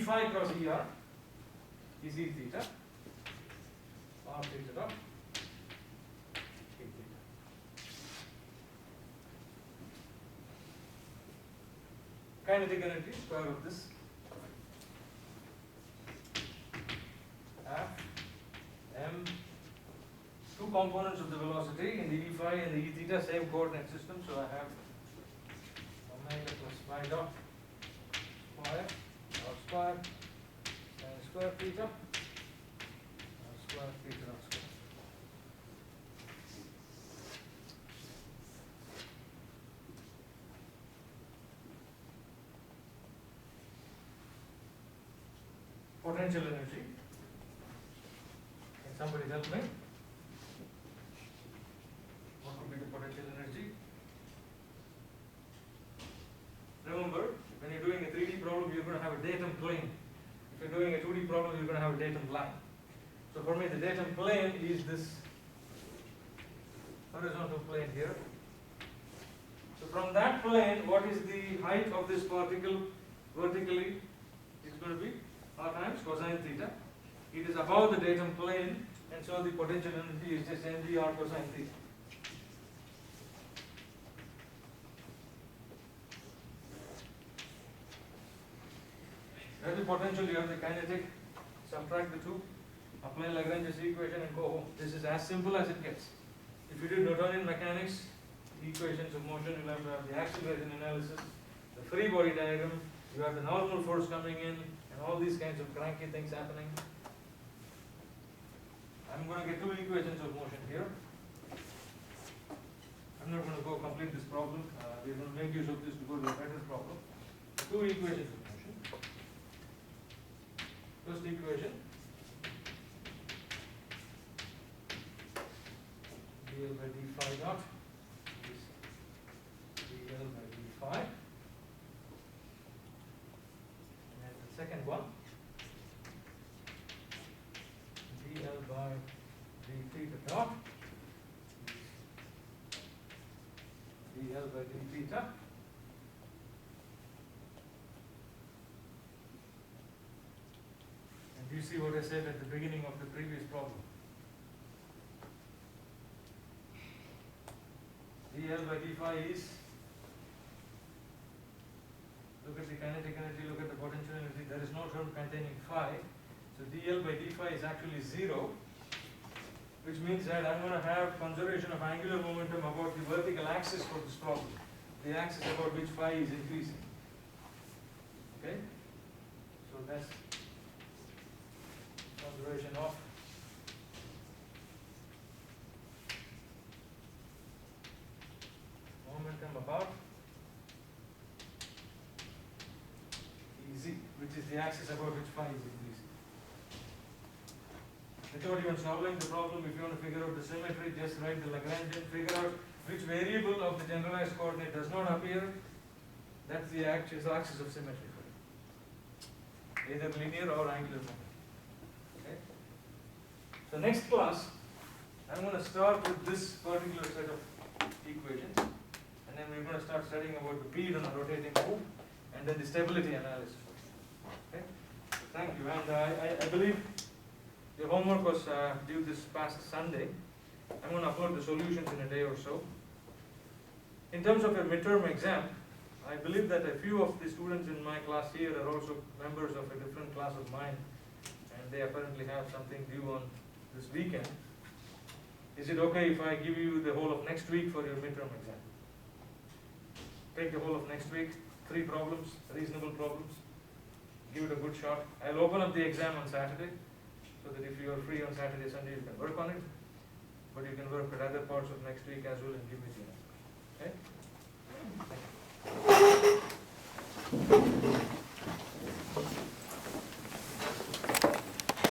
phi cross ER is E theta, R theta dot E theta. Kinetic energy, square root of this, F m, two components of the velocity in the E phi and the E theta, same coordinate system, so I have omega plus phi dot square dot square and square theta dot square theta dot square. Potential energy. Can somebody help me? What could be the potential energy? Remember, when you're doing a 3D problem, you're going to have a datum plane. If you're doing a 2D problem, you're going to have a datum line. So for me, the datum plane is this horizontal plane here. So from that plane, what is the height of this particle vertically? It's going to be r times cosine theta. It is above the datum plane, and so the potential energy is just mg r cosine theta. You have the potential, you have the kinetic, subtract the two, apply Lagrange's equation and go home. This is as simple as it gets. If you did Newtonian mechanics, the equations of motion, you'll have to have the acceleration analysis, the free body diagram, you have the normal force coming in, and all these kinds of cranky things happening. I'm going to get two equations of motion here. I'm not going to go complete this problem. We're going to make use of this to go to a better problem. Two equations of motion. First equation, dl by d phi dot is dl by d phi. And the second one, dl by d theta dot is dl by d theta. You see what I said at the beginning of the previous problem. dl by d phi is, look at the kinetic energy, look at the potential energy, there is no term containing phi. So dl by d phi is actually 0, which means that I'm going to have conservation of angular momentum about the vertical axis for this problem, the axis about which phi is increasing. Okay? So that's conservation of momentum about Ez, which is the axis about which phi is increasing. Without even solving the problem, if you want to figure out the symmetry, just write the Lagrangian, figure out which variable of the generalized coordinate does not appear. That's the axis of symmetry for it. Either linear or angular momentum. Okay? So next class, I'm going to start with this particular set of equations, and then we're going to start studying about the bead on a rotating hoop, and then the stability analysis. Okay? Thank you. And I believe your homework was due this past Sunday. I'm going to upload the solutions in a day or so. In terms of a midterm exam, I believe that a few of the students in my class here are also members of a different class of mine, and they apparently have something due on this weekend. Is it okay if I give you the whole of next week for your midterm exam? Take the whole of next week, 3 problems, reasonable problems, give it a good shot. I'll open up the exam on Saturday, so that if you are free on Saturday, Sunday, you can work on it, but you can work at other parts of next week as well and give me the answer.